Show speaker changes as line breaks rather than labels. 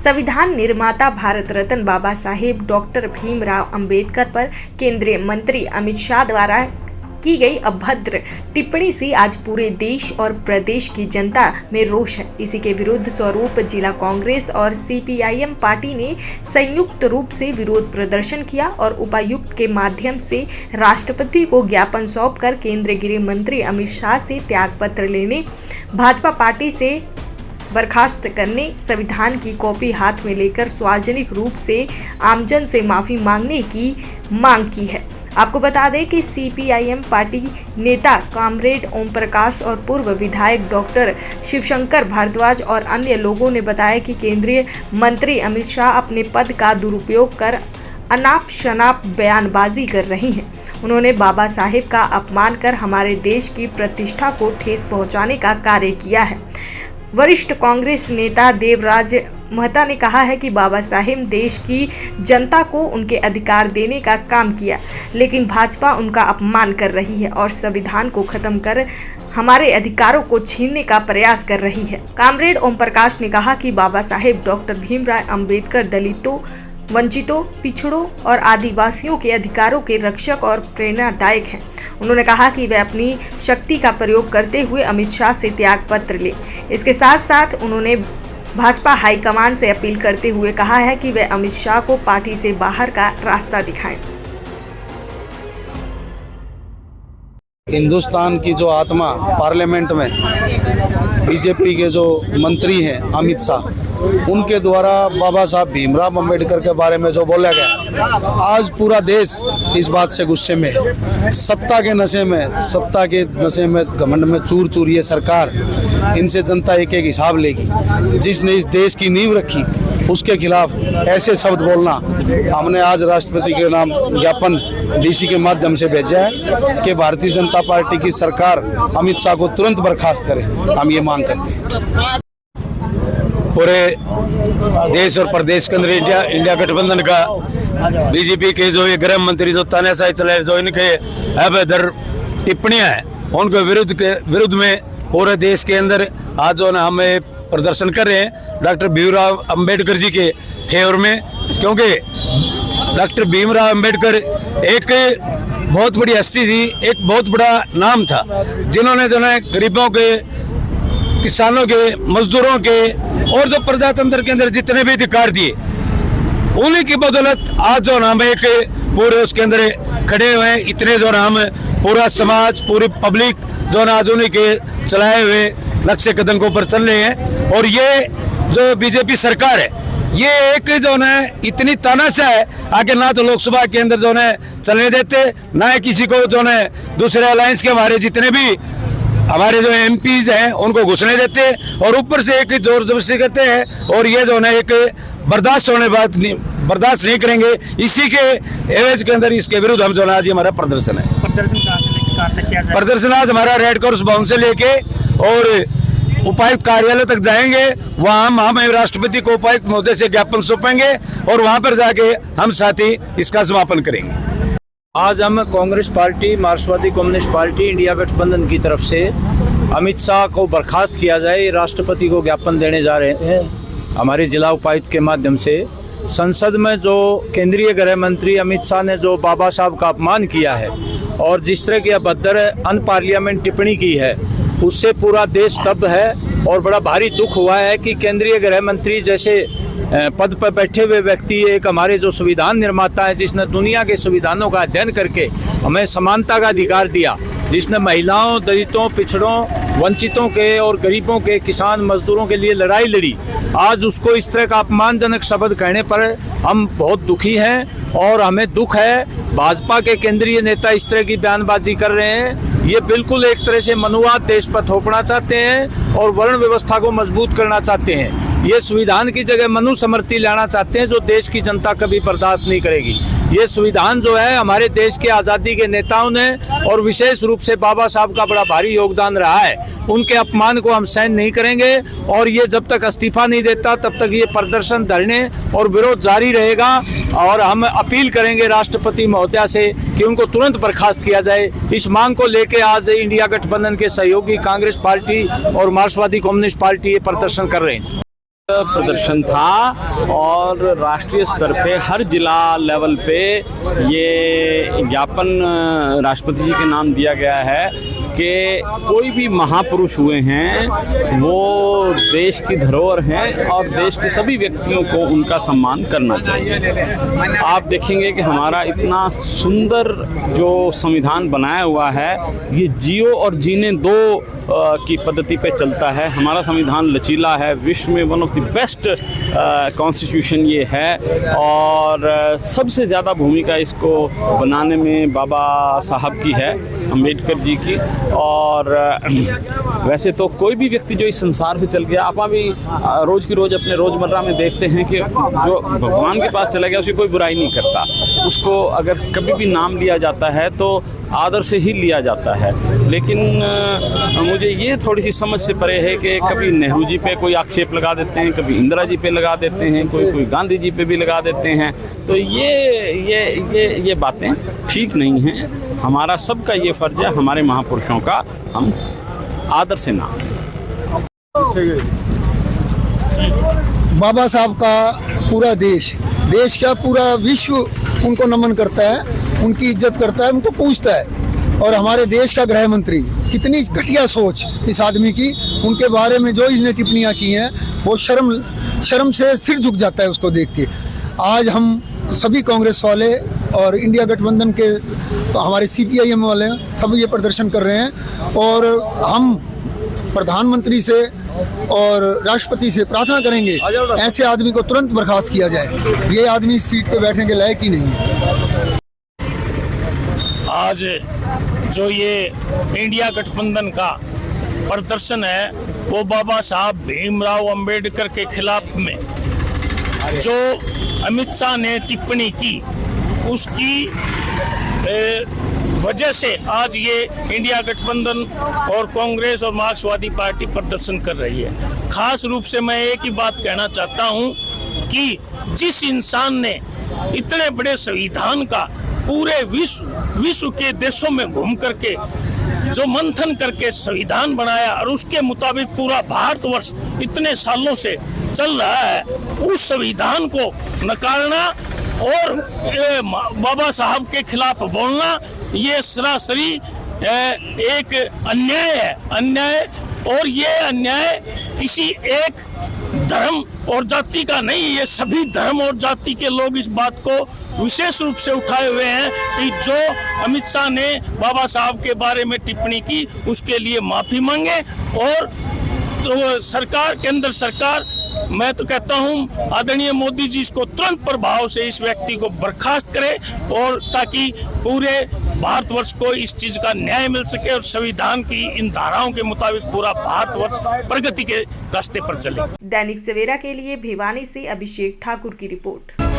संविधान निर्माता भारत रत्न बाबा साहेब डॉक्टर भीमराव अंबेडकर पर केंद्रीय मंत्री अमित शाह द्वारा की गई अभद्र टिप्पणी से आज पूरे देश और प्रदेश की जनता में रोष है। इसी के विरुद्ध स्वरूप जिला कांग्रेस और सीपीआईएम पार्टी ने संयुक्त रूप से विरोध प्रदर्शन किया और उपायुक्त के माध्यम से राष्ट्रपति को ज्ञापन सौंपकर केंद्रीय गृह मंत्री अमित शाह से त्यागपत्र लेने, भाजपा पार्टी से बर्खास्त करने, संविधान की कॉपी हाथ में लेकर सार्वजनिक रूप से आमजन से माफी मांगने की मांग की है। आपको बता दें कि सीपीआईएम पार्टी नेता कॉमरेड ओम प्रकाश और पूर्व विधायक डॉक्टर शिवशंकर भारद्वाज और अन्य लोगों ने बताया कि केंद्रीय मंत्री अमित शाह अपने पद का दुरुपयोग कर अनाप शनाप बयानबाजी कर रही हैं। उन्होंने बाबा साहेब का अपमान कर हमारे देश की प्रतिष्ठा को ठेस पहुंचाने का कार्य किया है। वरिष्ठ कांग्रेस नेता देवराज महता ने कहा है कि बाबा साहेब देश की जनता को उनके अधिकार देने का काम किया, लेकिन भाजपा उनका अपमान कर रही है और संविधान को खत्म कर हमारे अधिकारों को छीनने का प्रयास कर रही है। कॉमरेड ओम प्रकाश ने कहा कि बाबा साहेब डॉक्टर भीमराव अंबेडकर दलितों, वंचितों, पिछड़ों और आदिवासियों के अधिकारों के रक्षक और प्रेरणादायक हैं। उन्होंने कहा कि वे अपनी शक्ति का प्रयोग करते हुए अमित शाह से त्यागपत्र लें। इसके साथ साथ उन्होंने भाजपा हाईकमान से अपील करते हुए कहा है कि वे अमित शाह को पार्टी से बाहर का रास्ता दिखाएं।
हिंदुस्तान की जो आत्मा पार्लियामेंट में बीजेपी के जो मंत्री हैं अमित शाह, उनके द्वारा बाबा साहब भीमराव अंबेडकर के बारे में जो बोला गया, आज पूरा देश इस बात से गुस्से में है। सत्ता के नशे में घमंड में चूर चूर ये सरकार, इनसे जनता एक एक हिसाब लेगी। जिसने इस देश की नींव रखी उसके खिलाफ ऐसे शब्द बोलना, हमने आज राष्ट्रपति के नाम ज्ञापन डीसी के माध्यम से भेजा है कि भारतीय जनता पार्टी की सरकार अमित शाह को तुरंत बर्खास्त करे। हम ये मांग करते हैं।
पूरे देश और प्रदेश के अंदर इंडिया गठबंधन का बीजेपी के जो ये गृह मंत्री जो तानाशाही चलाए, जो इनके अभद्र टिप्पणियां हैं, उनके विरुद्ध में पूरे देश के अंदर आज जो ना हम प्रदर्शन कर रहे हैं डॉक्टर भीमराव अंबेडकर जी के फेवर में, क्योंकि डॉक्टर भीमराव अंबेडकर एक बहुत बड़ी हस्ती थी, एक बहुत बड़ा नाम था, जिन्होंने जो है गरीबों के, किसानों के, मजदूरों के और जो प्रजातंत्र के अंदर जितने भी अधिकार दिए, उन्हीं की बदौलत आज जो नाम एक पूरे उसके अंदर खड़े हुए हैं। इतने जो नाम पूरा समाज, पूरी पब्लिक जो ना आज उन्हीं के चलाए हुए नक्शे कदम के ऊपर चल रहे हैं। और ये जो बीजेपी सरकार है, ये एक जो है इतनी तानाशाह है, आगे ना तो लोकसभा के अंदर जो है चलने देते, ना किसी को जो है दूसरे अलायंस के हमारे जितने भी हमारे जो एमपीज हैं उनको घुसने देते, और ऊपर से एक जोर जबरदस्ती करते हैं। और ये जो है एक बर्दाश्त नहीं करेंगे। इसी के एवज के अंदर इसके विरुद्ध हम जो आज हमारा प्रदर्शन है। प्रदर्शन आज हमारा रेड क्रॉस भवन से लेके और उपायुक्त कार्यालय तक जाएंगे। वहाँ हम राष्ट्रपति को उपायुक्त महोदय से ज्ञापन सौंपेंगे और वहाँ पर जाके हम साथ ही इसका समापन करेंगे।
आज हम कांग्रेस पार्टी, मार्क्सवादी कम्युनिस्ट पार्टी, इंडिया गठबंधन की तरफ से अमित शाह को बर्खास्त किया जाए, राष्ट्रपति को ज्ञापन देने जा रहे हैं। हमारे जिला उपायुक्त के माध्यम से संसद में जो केंद्रीय गृह मंत्री अमित शाह ने जो बाबा साहब का अपमान किया है और जिस तरह की अभद्र अनपार्लियामेंट टिप्पणी की है, उससे पूरा देश स्तब्ध है और बड़ा भारी दुख हुआ है कि केंद्रीय गृह मंत्री जैसे पद पर बैठे हुए व्यक्ति, एक हमारे जो संविधान निर्माता है, जिसने दुनिया के संविधानों का अध्ययन करके हमें समानता का अधिकार दिया, जिसने महिलाओं, दलितों, पिछड़ों, वंचितों के और गरीबों के, किसान मजदूरों के लिए लड़ाई लड़ी, आज उसको इस तरह का अपमानजनक शब्द कहने पर हम बहुत दुखी हैं। और हमें दुख है भाजपा के केंद्रीय नेता इस तरह की बयानबाजी कर रहे हैं। ये बिल्कुल एक तरह से मनुवाद देश पर थोपना चाहते हैं और वर्ण व्यवस्था को मजबूत करना चाहते हैं। ये संविधान की जगह मनुस्मृति लाना चाहते हैं, जो देश की जनता कभी बर्दाश्त नहीं करेगी। ये संविधान जो है हमारे देश के आज़ादी के नेताओं ने और विशेष रूप से बाबा साहब का बड़ा भारी योगदान रहा है, उनके अपमान को हम सहन नहीं करेंगे। और ये जब तक इस्तीफा नहीं देता तब तक ये प्रदर्शन, धरने और विरोध जारी रहेगा। और हम अपील करेंगे राष्ट्रपति महोदया से कि उनको तुरंत बर्खास्त किया जाए। इस मांग को लेकर आज इंडिया गठबंधन के सहयोगी कांग्रेस पार्टी और मार्क्सवादी कम्युनिस्ट पार्टी ये प्रदर्शन कर रहे हैं।
प्रदर्शन था और राष्ट्रीय स्तर पे हर जिला लेवल पे ये ज्ञापन राष्ट्रपति जी के नाम दिया गया है कि कोई भी महापुरुष हुए हैं वो देश की धरोहर हैं और देश के सभी व्यक्तियों को उनका सम्मान करना चाहिए। आप देखेंगे कि हमारा इतना सुंदर जो संविधान बनाया हुआ है ये जियो और जीने दो की पद्धति पे चलता है। हमारा संविधान लचीला है, विश्व में one of the best constitution ये है और सबसे ज़्यादा भूमिका इसको बनाने में बाबा साहब की है, अम्बेडकर जी की। और वैसे तो कोई भी व्यक्ति जो इस संसार से चल गया, आप भी रोज़ की रोज़ अपने रोज़मर्रा में देखते हैं कि जो भगवान के पास चला गया उसकी कोई बुराई नहीं करता, उसको अगर कभी भी नाम लिया जाता है तो आदर से ही लिया जाता है। लेकिन मुझे ये थोड़ी सी समझ से परे है कि कभी नेहरू जी पे कोई आक्षेप लगा देते हैं, कभी इंदिरा जी पे लगा देते हैं, कोई गांधी जी पे भी लगा देते हैं। तो ये बातें ठीक नहीं हैं। हमारा सबका ये फर्ज है, हमारे महापुरुषों का हम आदर से नाम लें।
बाबा साहब का पूरा देश क्या पूरा विश्व उनको नमन करता है, उनकी इज्जत करता है, उनको पूछता है। और हमारे देश का गृह मंत्री, कितनी घटिया सोच इस आदमी की, उनके बारे में जो इसने टिप्पणियां की हैं वो शर्म से सिर झुक जाता है उसको देख के। आज हम सभी कांग्रेस वाले और इंडिया गठबंधन के हमारे CPIM वाले सब ये प्रदर्शन कर रहे हैं और हम प्रधानमंत्री से और राष्ट्रपति से प्रार्थना करेंगे ऐसे आदमी को तुरंत बर्खास्त किया जाए। ये आदमी सीट पे बैठने के लायक ही नहीं है।
आज जो ये इंडिया गठबंधन का प्रदर्शन है वो बाबा साहब भीमराव अंबेडकर के खिलाफ में जो अमित शाह ने टिप्पणी की उसकी वजह से आज ये इंडिया गठबंधन और कांग्रेस और मार्क्सवादी पार्टी प्रदर्शन कर रही है। खास रूप से मैं एक ही बात कहना चाहता हूँ कि जिस इंसान ने इतने बड़े संविधान का पूरे विश्व के देशों में घूम करके जो मंथन करके संविधान बनाया और उसके मुताबिक पूरा भारतवर्ष इतने सालों से चल रहा है, उस संविधान को नकारना और बाबा साहब के खिलाफ बोलना ये सरासरी एक अन्याय और ये अन्याय किसी एक धर्म और जाति का नहीं, ये सभी धर्म और जाति के लोग इस बात को विशेष रूप से उठाए हुए हैं कि जो अमित शाह ने बाबा साहब के बारे में टिप्पणी की उसके लिए माफी मांगे और तो सरकार, केंद्र सरकार, मैं तो कहता हूं आदरणीय मोदी जी इसको तुरंत प्रभाव से इस व्यक्ति को बर्खास्त करे और ताकि पूरे भारतवर्ष को इस चीज का न्याय मिल सके और संविधान की इन धाराओं के मुताबिक पूरा भारतवर्ष प्रगति के रास्ते पर चले।
दैनिक सवेरा के लिए भिवानी से अभिषेक ठाकुर की रिपोर्ट।